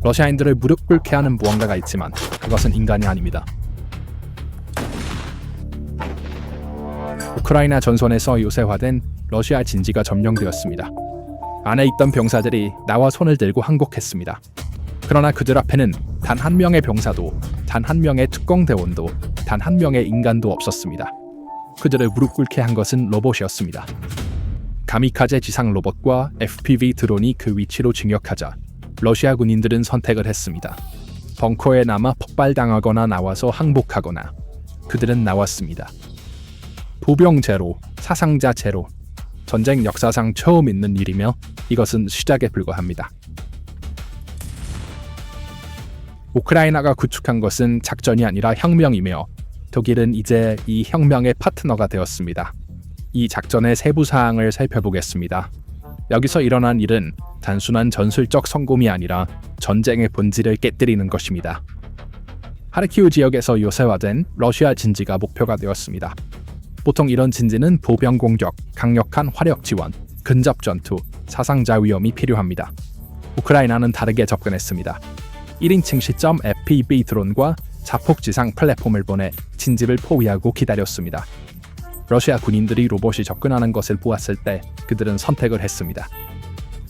러시아인들을 무릎 꿇게 하는 무언가가 있지만 그것은 인간이 아닙니다. 우크라이나 전선에서 요새화된 러시아 진지가 점령되었습니다. 안에 있던 병사들이 나와 손을 들고 항복했습니다. 그러나 그들 앞에는 단 한 명의 병사도, 단 한 명의 특공대원도, 단 한 명의 인간도 없었습니다. 그들을 무릎 꿇게 한 것은 로봇이었습니다. 가미카제 지상 로봇과 FPV 드론이 그 위치로 진격하자 러시아 군인들은 선택을 했습니다. 벙커에 남아 폭발당하거나 나와서 항복하거나. 그들은 나왔습니다. 보병 제로, 사상자 제로. 전쟁 역사상 처음 있는 일이며 이것은 시작에 불과합니다. 우크라이나가 구축한 것은 작전이 아니라 혁명이며 독일은 이제 이 혁명의 파트너가 되었습니다. 이 작전의 세부 사항을 살펴보겠습니다. 여기서 일어난 일은 단순한 전술적 성공이 아니라 전쟁의 본질을 깨뜨리는 것입니다. 하르키우 지역에서 요새화된 러시아 진지가 목표가 되었습니다. 보통 이런 진지는 보병 공격, 강력한 화력 지원, 근접 전투, 사상자 위험이 필요합니다. 우크라이나는 다르게 접근했습니다. 1인칭 시점 FPV 드론과 자폭지상 플랫폼을 보내 진지를 포위하고 기다렸습니다. 러시아 군인들이 로봇이 접근하는 것을 보았을 때 그들은 선택을 했습니다.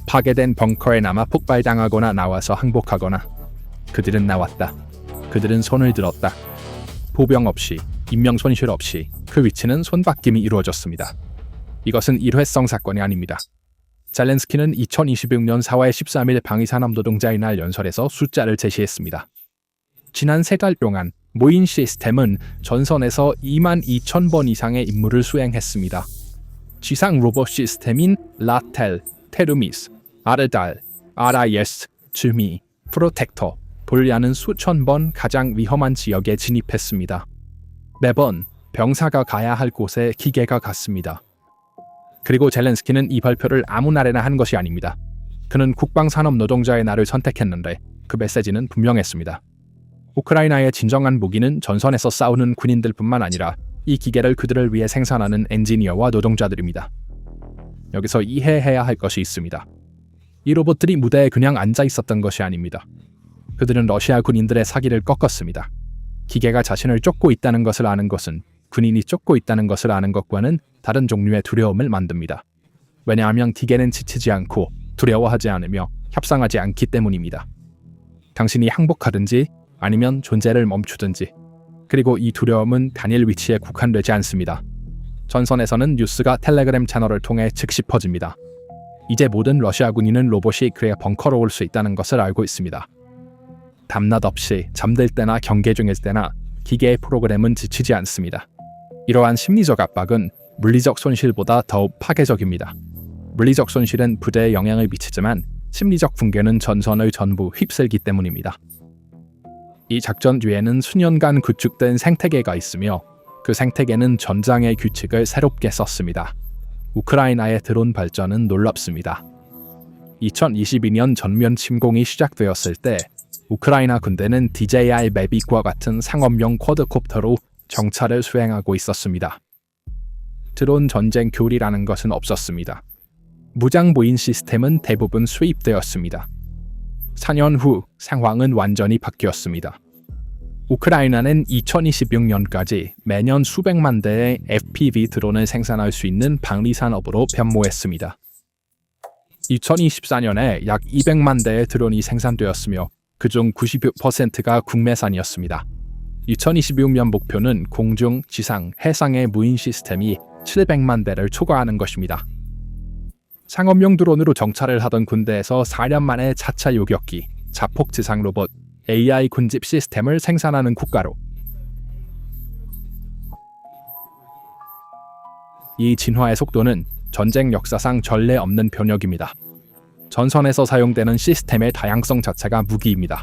파괴된 벙커에 남아 폭발당하거나 나와서 항복하거나. 그들은 나왔다. 그들은 손을 들었다. 보병 없이, 인명 손실 없이 그 위치는 손바뀜이 이루어졌습니다. 이것은 일회성 사건이 아닙니다. 젤렌스키는 2026년 4월 13일 방위산업 노동자의 날 연설에서 숫자를 제시했습니다. 지난 3달 동안 모인 시스템은 전선에서 22,000번 이상의 임무를 수행했습니다. 지상 로봇 시스템인 라텔, 테르미스, 아르달, RIS, 주미, 프로텍터, 볼리아는 수천 번 가장 위험한 지역에 진입했습니다. 매번 병사가 가야 할 곳에 기계가 갔습니다. 그리고 젤렌스키는 이 발표를 아무 날에나 한 것이 아닙니다. 그는 국방산업 노동자의 날을 선택했는데 그 메시지는 분명했습니다. 우크라이나의 진정한 무기는 전선에서 싸우는 군인들뿐만 아니라 이 기계를 그들을 위해 생산하는 엔지니어와 노동자들입니다. 여기서 이해해야 할 것이 있습니다. 이 로봇들이 무대에 그냥 앉아 있었던 것이 아닙니다. 그들은 러시아 군인들의 사기를 꺾었습니다. 기계가 자신을 쫓고 있다는 것을 아는 것은 군인이 쫓고 있다는 것을 아는 것과는 다른 종류의 두려움을 만듭니다. 왜냐하면 기계는 지치지 않고 두려워하지 않으며 협상하지 않기 때문입니다. 당신이 항복하든지 아니면 존재를 멈추든지. 그리고 이 두려움은 단일 위치에 국한되지 않습니다. 전선에서는 뉴스가 텔레그램 채널을 통해 즉시 퍼집니다. 이제 모든 러시아 군인은 로봇이 그의 벙커로 올 수 있다는 것을 알고 있습니다. 밤낮 없이 잠들 때나 경계 중일 때나 기계의 프로그램은 지치지 않습니다. 이러한 심리적 압박은 물리적 손실보다 더욱 파괴적입니다. 물리적 손실은 부대에 영향을 미치지만 심리적 붕괴는 전선을 전부 휩쓸기 때문입니다. 이 작전 뒤에는 수년간 구축된 생태계가 있으며 그 생태계는 전장의 규칙을 새롭게 썼습니다. 우크라이나의 드론 발전은 놀랍습니다. 2022년 전면 침공이 시작되었을 때 우크라이나 군대는 DJI 매빅과 같은 상업용 쿼드콥터로 정찰을 수행하고 있었습니다. 드론 전쟁 교리라는 것은 없었습니다. 무장 무인 시스템은 대부분 수입되었습니다. 4년 후 상황은 완전히 바뀌었습니다. 우크라이나는 2026년까지 매년 수백만 대의 FPV 드론을 생산할 수 있는 방위산업으로 변모했습니다. 2024년에 약 200만 대의 드론이 생산되었으며 그중 90%가 국내산이었습니다. 2026년 목표는 공중, 지상, 해상의 무인 시스템이 700만 대를 초과하는 것입니다. 상업용 드론으로 정찰을 하던 군대에서 4년 만에 자차 요격기, 자폭 지상 로봇, AI 군집 시스템을 생산하는 국가로. 이 진화의 속도는 전쟁 역사상 전례 없는 변혁입니다. 전선에서 사용되는 시스템의 다양성 자체가 무기입니다.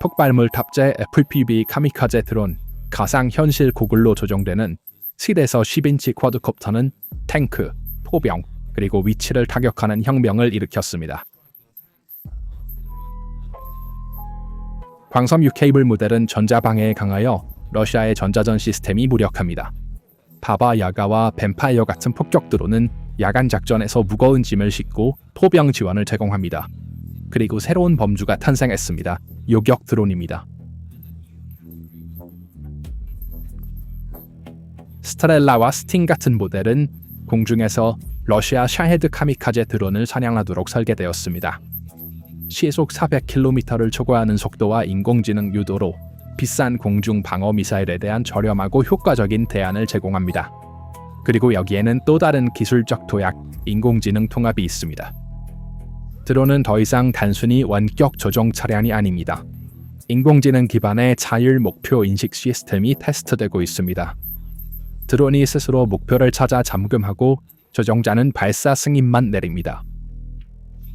폭발물 탑재 FPV 카미카제 드론, 가상현실 고글로 조종되는 7에서 10인치 쿼드콥터는 탱크, 포병, 그리고 위치를 타격하는 혁명을 일으켰습니다. 광섬유 케이블 모델은 전자방해에 강하여 러시아의 전자전 시스템이 무력합니다. 바바 야가와 뱀파이어 같은 폭격 드론은 야간 작전에서 무거운 짐을 싣고 포병 지원을 제공합니다. 그리고 새로운 범주가 탄생했습니다. 요격 드론입니다. 스트렐라와 스팅 같은 모델은 공중에서 러시아 샤헤드 카미카제 드론을 사냥하도록 설계되었습니다. 시속 400km를 초과하는 속도와 인공지능 유도로 비싼 공중 방어 미사일에 대한 저렴하고 효과적인 대안을 제공합니다. 그리고 여기에는 또 다른 기술적 도약, 인공지능 통합이 있습니다. 드론은 더 이상 단순히 원격 조종 차량이 아닙니다. 인공지능 기반의 자율 목표 인식 시스템이 테스트되고 있습니다. 드론이 스스로 목표를 찾아 잠금하고 조종자는 발사 승인만 내립니다.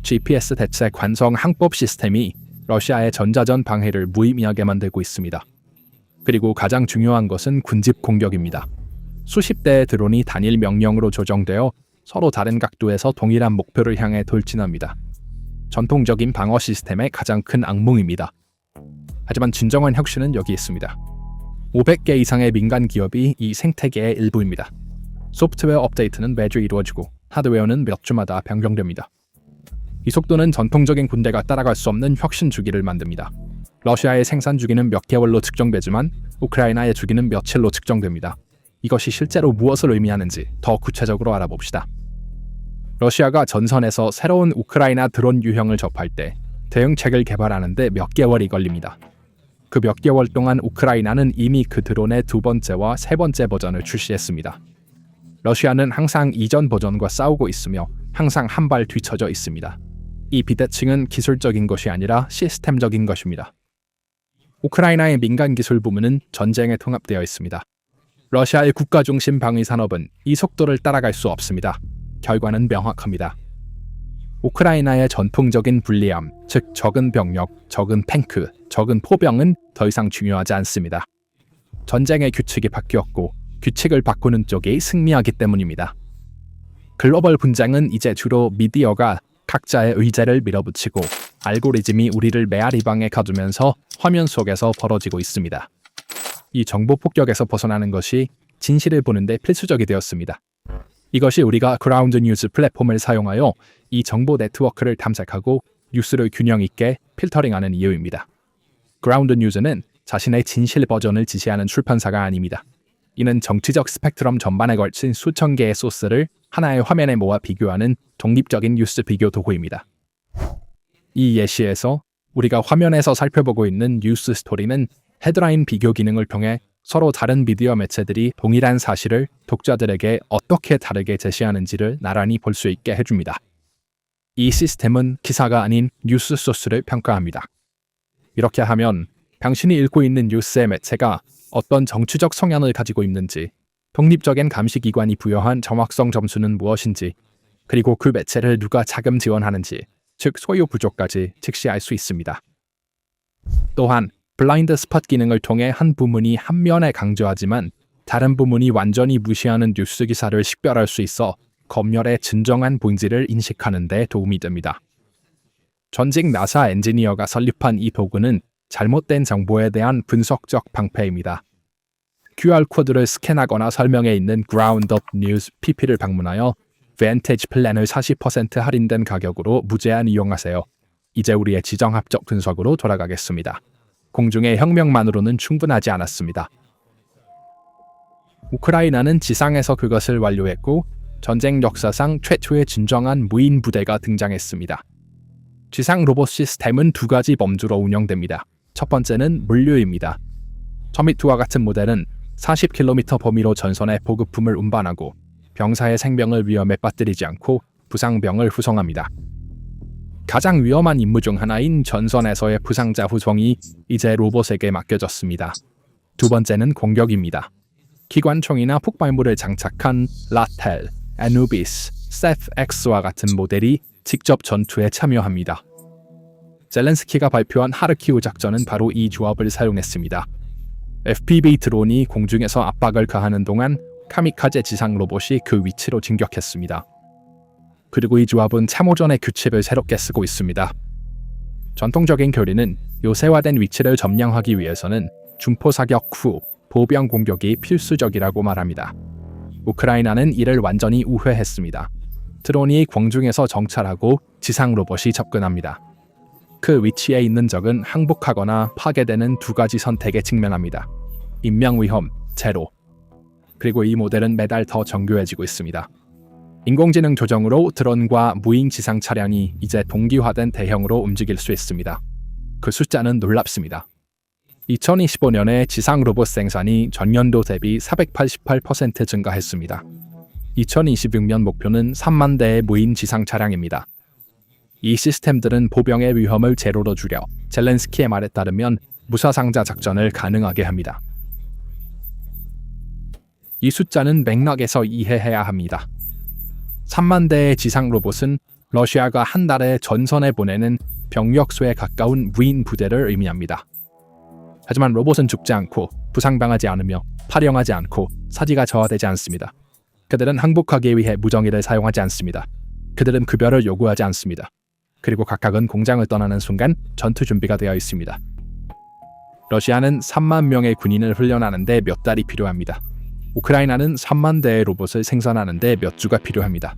GPS 대체 관성 항법 시스템이 러시아의 전자전 방해를 무의미하게 만들고 있습니다. 그리고 가장 중요한 것은 군집 공격입니다. 수십 대의 드론이 단일 명령으로 조정되어 서로 다른 각도에서 동일한 목표를 향해 돌진합니다. 전통적인 방어 시스템의 가장 큰 악몽입니다. 하지만 진정한 혁신은 여기 있습니다. 500개 이상의 민간 기업이 이 생태계의 일부입니다. 소프트웨어 업데이트는 매주 이루어지고 하드웨어는 몇 주마다 변경됩니다. 이 속도는 전통적인 군대가 따라갈 수 없는 혁신 주기를 만듭니다. 러시아의 생산 주기는 몇 개월로 측정되지만 우크라이나의 주기는 며칠로 측정됩니다. 이것이 실제로 무엇을 의미하는지 더 구체적으로 알아봅시다. 러시아가 전선에서 새로운 우크라이나 드론 유형을 접할 때 대응책을 개발하는데 몇 개월이 걸립니다. 그 몇 개월 동안 우크라이나는 이미 그 드론의 두 번째와 세 번째 버전을 출시했습니다. 러시아는 항상 이전 버전과 싸우고 있으며 항상 한 발 뒤처져 있습니다. 이 비대칭은 기술적인 것이 아니라 시스템적인 것입니다. 우크라이나의 민간 기술 부문은 전쟁에 통합되어 있습니다. 러시아의 국가 중심 방위 산업은 이 속도를 따라갈 수 없습니다. 결과는 명확합니다. 우크라이나의 전통적인 불리함, 즉 적은 병력, 적은 탱크, 적은 포병은 더 이상 중요하지 않습니다. 전쟁의 규칙이 바뀌었고 규칙을 바꾸는 쪽이 승리하기 때문입니다. 글로벌 분쟁은 이제 주로 미디어가 각자의 의제를 밀어붙이고 알고리즘이 우리를 메아리방에 가두면서 화면 속에서 벌어지고 있습니다. 이 정보 폭격에서 벗어나는 것이 진실을 보는데 필수적이 되었습니다. 이것이 우리가 그라운드 뉴스 플랫폼을 사용하여 이 정보 네트워크를 탐색하고 뉴스를 균형 있게 필터링하는 이유입니다. 그라운드 뉴스는 자신의 진실 버전을 지시하는 출판사가 아닙니다. 이는 정치적 스펙트럼 전반에 걸친 수천 개의 소스를 하나의 화면에 모아 비교하는 독립적인 뉴스 비교 도구입니다. 이 예시에서 우리가 화면에서 살펴보고 있는 뉴스 스토리는 헤드라인 비교 기능을 통해 서로 다른 미디어 매체들이 동일한 사실을 독자들에게 어떻게 다르게 제시하는지를 나란히 볼 수 있게 해줍니다. 이 시스템은 기사가 아닌 뉴스 소스를 평가합니다. 이렇게 하면 당신이 읽고 있는 뉴스의 매체가 어떤 정치적 성향을 가지고 있는지, 독립적인 감시기관이 부여한 정확성 점수는 무엇인지, 그리고 그 매체를 누가 자금 지원하는지, 즉 소요 부족까지 직시할 수 있습니다. 또한 블라인드 스팟 기능을 통해 한 부문이 한 면에 강조하지만 다른 부문이 완전히 무시하는 뉴스 기사를 식별할 수 있어 검열의 진정한 본질을 인식하는 데 도움이 됩니다. 전직 나사 엔지니어가 설립한 이 도구는 잘못된 정보에 대한 분석적 방패입니다. QR코드를 스캔하거나 설명에 있는 그라운드업 뉴스 PP를 방문하여 밴티지 플랜을 40% 할인된 가격으로 무제한 이용하세요. 이제 우리의 지정학적 분석으로 돌아가겠습니다. 공중의 혁명만으로는 충분하지 않았습니다. 우크라이나는 지상에서 그것을 완료했고 전쟁 역사상 최초의 진정한 무인 부대가 등장했습니다. 지상 로봇 시스템은 두 가지 범주로 운영됩니다. 첫 번째는 물류입니다. 터미투와 같은 모델은 40km 범위로 전선에 보급품을 운반하고 병사의 생명을 위험에 빠뜨리지 않고 부상병을 후송합니다. 가장 위험한 임무 중 하나인 전선에서의 부상자 후송이 이제 로봇에게 맡겨졌습니다. 두 번째는 공격입니다. 기관총이나 폭발물을 장착한 라텔, 아누비스, 세프X와 같은 모델이 직접 전투에 참여합니다. 젤렌스키가 발표한 하르키우 작전은 바로 이 조합을 사용했습니다. FPV 드론이 공중에서 압박을 가하는 동안 카미카제 지상 로봇이 그 위치로 진격했습니다. 그리고 이 조합은 참호전의 규칙을 새롭게 쓰고 있습니다. 전통적인 교리는 요새화된 위치를 점령하기 위해서는 중포 사격 후 보병 공격이 필수적이라고 말합니다. 우크라이나는 이를 완전히 우회했습니다. 드론이 공중에서 정찰하고 지상 로봇이 접근합니다. 그 위치에 있는 적은 항복하거나 파괴되는 두 가지 선택에 직면합니다. 인명 위험, 제로. 그리고 이 모델은 매달 더 정교해지고 있습니다. 인공지능 조정으로 드론과 무인 지상 차량이 이제 동기화된 대형으로 움직일 수 있습니다. 그 숫자는 놀랍습니다. 2025년에 지상 로봇 생산이 전년도 대비 488% 증가했습니다. 2026년 목표는 3만 대의 무인 지상 차량입니다. 이 시스템들은 보병의 위험을 제로로 줄여 젤렌스키의 말에 따르면 무사상자 작전을 가능하게 합니다. 이 숫자는 맥락에서 이해해야 합니다. 3만 대의 지상 로봇은 러시아가 한 달에 전선에 보내는 병력 수에 가까운 무인 부대를 의미합니다. 하지만 로봇은 죽지 않고 부상당하지 않으며 파령하지 않고 사지가 저하되지 않습니다. 그들은 항복하기 위해 무정의를 사용하지 않습니다. 그들은 급여를 요구하지 않습니다. 그리고 각각은 공장을 떠나는 순간 전투 준비가 되어 있습니다. 러시아는 3만 명의 군인을 훈련하는데 몇 달이 필요합니다. 우크라이나는 3만 대의 로봇을 생산하는데 몇 주가 필요합니다.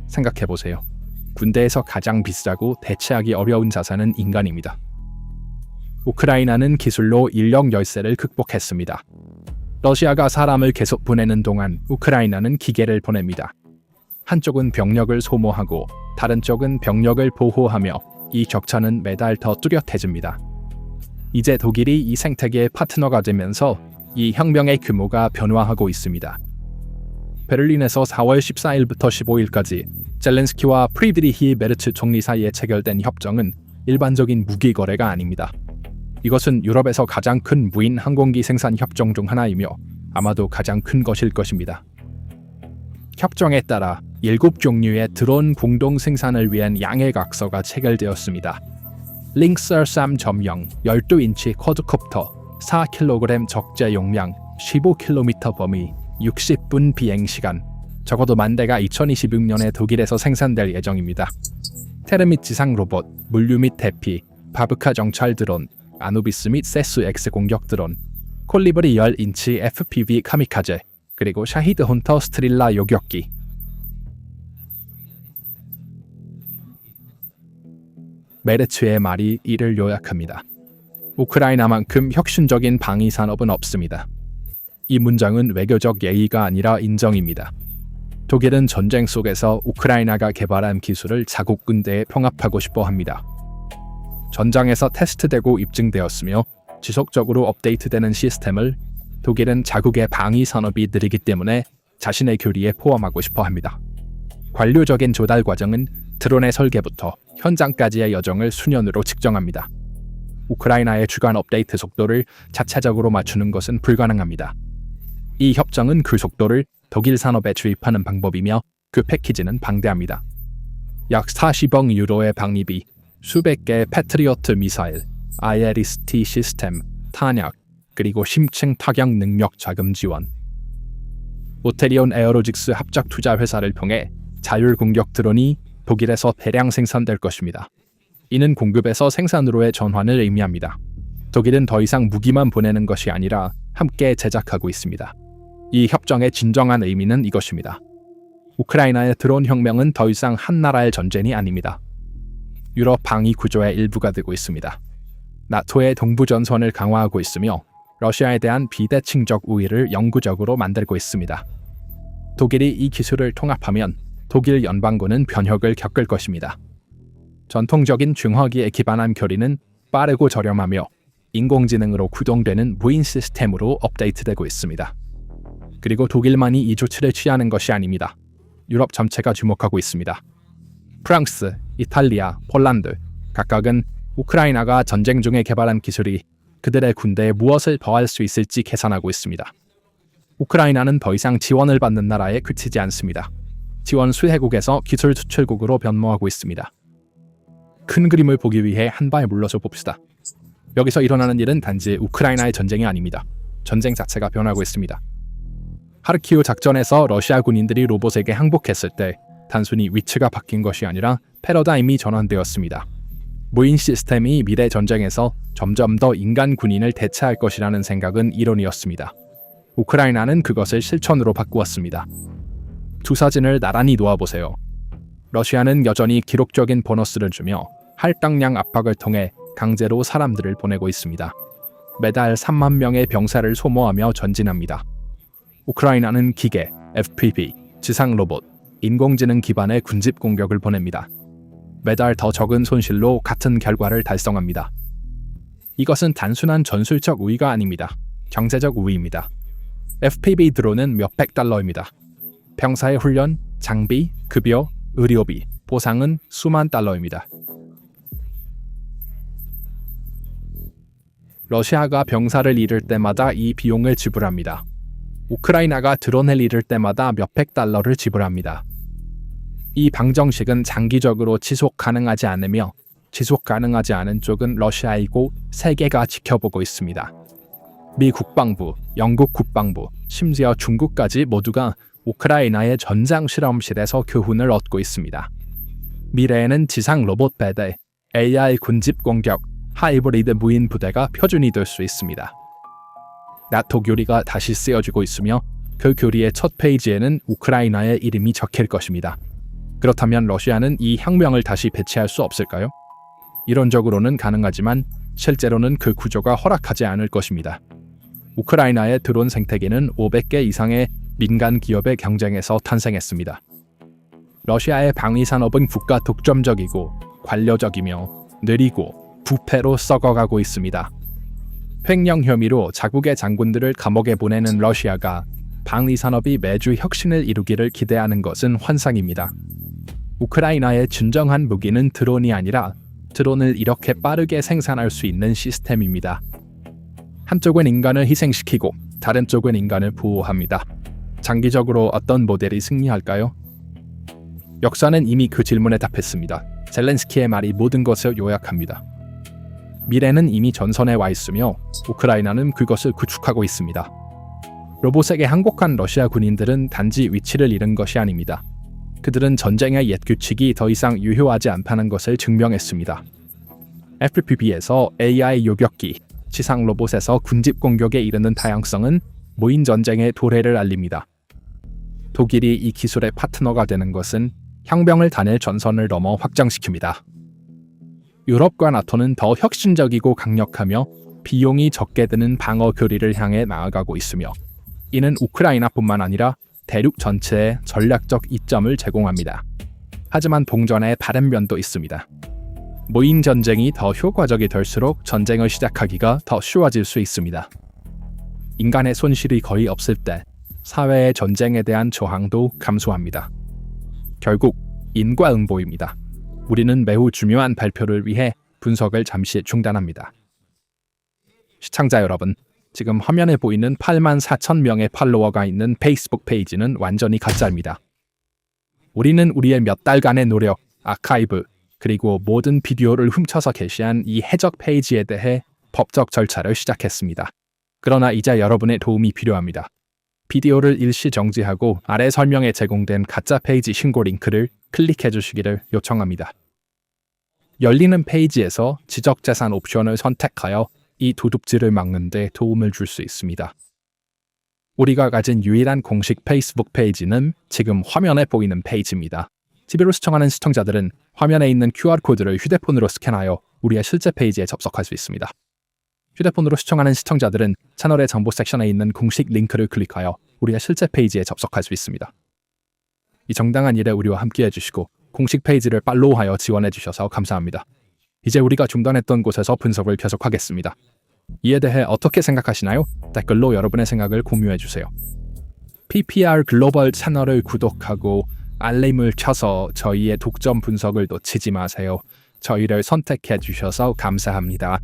생각해보세요. 군대에서 가장 비싸고 대체하기 어려운 자산은 인간입니다. 우크라이나는 기술로 인력 열세를 극복했습니다. 러시아가 사람을 계속 보내는 동안 우크라이나는 기계를 보냅니다. 한쪽은 병력을 소모하고 다른 쪽은 병력을 보호하며 이 격차는 매달 더 뚜렷해집니다. 이제 독일이 이 생태계의 파트너가 되면서 이 혁명의 규모가 변화하고 있습니다. 베를린에서 4월 14일부터 15일까지 젤렌스키와 프리드리히 메르츠 총리 사이에 체결된 협정은 일반적인 무기 거래가 아닙니다. 이것은 유럽에서 가장 큰 무인 항공기 생산 협정 중 하나이며 아마도 가장 큰 것일 것입니다. 협정에 따라 7종류의 드론 공동 생산을 위한 양해각서가 체결되었습니다. 링서 3.0 12인치 쿼드콥터 4kg 적재 용량 15km 범위 60분 비행시간 적어도 10,000대가 2026년에 독일에서 생산될 예정입니다. 테르밋 지상 로봇, 물류 및 대피, 바브카 정찰 드론, 아누비스 및 세스 X 공격 드론, 콜리브리 10인치 FPV 카미카제, 그리고 샤히드 혼터 스트릴라 요격기. 메르츠의 말이 이를 요약합니다. 우크라이나만큼 혁신적인 방위 산업은 없습니다. 이 문장은 외교적 예의가 아니라 인정입니다. 독일은 전쟁 속에서 우크라이나가 개발한 기술을 자국 군대에 통합하고 싶어 합니다. 전장에서 테스트되고 입증되었으며 지속적으로 업데이트되는 시스템을 독일은 자국의 방위 산업이 느리기 때문에 자신의 교리에 포함하고 싶어 합니다. 관료적인 조달 과정은 드론의 설계부터 현장까지의 여정을 수년으로 측정합니다. 우크라이나의 주간 업데이트 속도를 자체적으로 맞추는 것은 불가능합니다. 이 협정은 그 속도를 독일 산업에 주입하는 방법이며 그 패키지는 방대합니다. 약 40억 유로의 방위비, 수백 개의 패트리어트 미사일, IRIS-T 시스템, 탄약, 그리고 심층 타격 능력 자금 지원. 오테리온 에어로직스 합작 투자 회사를 통해 자율 공격 드론이 독일에서 대량 생산될 것입니다. 이는 공급에서 생산으로의 전환을 의미합니다. 독일은 더 이상 무기만 보내는 것이 아니라 함께 제작하고 있습니다. 이 협정의 진정한 의미는 이것입니다. 우크라이나의 드론 혁명은 더 이상 한 나라의 전쟁이 아닙니다. 유럽 방위 구조의 일부가 되고 있습니다. 나토의 동부 전선을 강화하고 있으며 러시아에 대한 비대칭적 우위를 영구적으로 만들고 있습니다. 독일이 이 기술을 통합하면 독일 연방군은 변혁을 겪을 것입니다. 전통적인 중화기에 기반한 교리는 빠르고 저렴하며 인공지능으로 구동되는 무인 시스템으로 업데이트되고 있습니다. 그리고 독일만이 이 조치를 취하는 것이 아닙니다. 유럽 전체가 주목하고 있습니다. 프랑스, 이탈리아, 폴란드 각각은 우크라이나가 전쟁 중에 개발한 기술이 그들의 군대에 무엇을 더할 수 있을지 계산하고 있습니다. 우크라이나는 더 이상 지원을 받는 나라에 그치지 않습니다. 지원 수혜국에서 기술 수출국으로 변모하고 있습니다. 큰 그림을 보기 위해 한 발 물러서 봅시다. 여기서 일어나는 일은 단지 우크라이나의 전쟁이 아닙니다. 전쟁 자체가 변하고 있습니다. 하르키우 작전에서 러시아 군인들이 로봇에게 항복했을 때 단순히 위치가 바뀐 것이 아니라 패러다임이 전환되었습니다. 무인 시스템이 미래 전쟁에서 점점 더 인간 군인을 대체할 것이라는 생각은 이론이었습니다. 우크라이나는 그것을 실천으로 바꾸었습니다. 두 사진을 나란히 놓아보세요. 러시아는 여전히 기록적인 보너스를 주며 할당량 압박을 통해 강제로 사람들을 보내고 있습니다. 매달 3만 명의 병사를 소모하며 전진합니다. 우크라이나는 기계, FPV, 지상 로봇, 인공지능 기반의 군집 공격을 보냅니다. 매달 더 적은 손실로 같은 결과를 달성합니다. 이것은 단순한 전술적 우위가 아닙니다. 경제적 우위입니다. FPV 드론은 몇백 달러입니다. 병사의 훈련, 장비, 급여, 의료비, 보상은 수만 달러입니다. 러시아가 병사를 잃을 때마다 이 비용을 지불합니다. 우크라이나가 드론을 잃을 때마다 몇백 달러를 지불합니다. 이 방정식은 장기적으로 지속 가능하지 않으며 지속 가능하지 않은 쪽은 러시아이고 세계가 지켜보고 있습니다. 미 국방부, 영국 국방부, 심지어 중국까지 모두가 우크라이나의 전장 실험실에서 교훈을 얻고 있습니다. 미래에는 지상 로봇 배대, AI 군집 공격, 하이브리드 무인 부대가 표준이 될 수 있습니다. 나토 교리가 다시 쓰여지고 있으며 그 교리의 첫 페이지에는 우크라이나의 이름이 적힐 것입니다. 그렇다면 러시아는 이 혁명을 다시 배치할 수 없을까요? 이론적으로는 가능하지만 실제로는 그 구조가 허락하지 않을 것입니다. 우크라이나의 드론 생태계는 500개 이상의 민간 기업의 경쟁에서 탄생했습니다. 러시아의 방위 산업은 국가 독점적이고 관료적이며 느리고 부패로 썩어가고 있습니다. 횡령 혐의로 자국의 장군들을 감옥에 보내는 러시아가 방위 산업이 매주 혁신을 이루기를 기대하는 것은 환상입니다. 우크라이나의 진정한 무기는 드론이 아니라 드론을 이렇게 빠르게 생산할 수 있는 시스템입니다. 한쪽은 인간을 희생시키고 다른 쪽은 인간을 보호합니다. 장기적으로 어떤 모델이 승리할까요? 역사는 이미 그 질문에 답했습니다. 젤렌스키의 말이 모든 것을 요약합니다. 미래는 이미 전선에 와 있으며 우크라이나는 그것을 구축하고 있습니다. 로봇에게 항복한 러시아 군인들은 단지 위치를 잃은 것이 아닙니다. 그들은 전쟁의 옛 규칙이 더 이상 유효하지 않다는 것을 증명했습니다. FPV에서 AI 요격기, 지상 로봇에서 군집 공격에 이르는 다양성은 무인 전쟁의 도래를 알립니다. 독일이 이 기술의 파트너가 되는 것은 혁명을 다낼 전선을 넘어 확장시킵니다. 유럽과 나토는 더 혁신적이고 강력하며 비용이 적게 드는 방어 교리를 향해 나아가고 있으며 이는 우크라이나뿐만 아니라 대륙 전체에 전략적 이점을 제공합니다. 하지만 동전에 다른 면도 있습니다. 무인 전쟁이 더 효과적이 될수록 전쟁을 시작하기가 더 쉬워질 수 있습니다. 인간의 손실이 거의 없을 때 사회의 전쟁에 대한 저항도 감소합니다. 결국 인과응보입니다. 우리는 매우 중요한 발표를 위해 분석을 잠시 중단합니다. 시청자 여러분, 지금 화면에 보이는 84,000명의 팔로워가 있는 페이스북 페이지는 완전히 가짜입니다. 우리는 우리의 몇 달간의 노력, 아카이브, 그리고 모든 비디오를 훔쳐서 게시한 이 해적 페이지에 대해 법적 절차를 시작했습니다. 그러나 이제 여러분의 도움이 필요합니다. 비디오를 일시 정지하고 아래 설명에 제공된 가짜 페이지 신고 링크를 클릭해 주시기를 요청합니다. 열리는 페이지에서 지적재산 옵션을 선택하여 이 도둑질을 막는 데 도움을 줄 수 있습니다. 우리가 가진 유일한 공식 페이스북 페이지는 지금 화면에 보이는 페이지입니다. TV로 시청하는 시청자들은 화면에 있는 QR코드를 휴대폰으로 스캔하여 우리의 실제 페이지에 접속할 수 있습니다. 휴대폰으로 시청하는 시청자들은 채널의 정보 섹션에 있는 공식 링크를 클릭하여 우리의 실제 페이지에 접속할 수 있습니다. 이 정당한 일에 우리와 함께 해주시고 공식 페이지를 팔로우하여 지원해주셔서 감사합니다. 이제 우리가 중단했던 곳에서 분석을 계속하겠습니다. 이에 대해 어떻게 생각하시나요? 댓글로 여러분의 생각을 공유해주세요. PPR 글로벌 채널을 구독하고 알림을 켜서 저희의 독점 분석을 놓치지 마세요. 저희를 선택해 주셔서 감사합니다.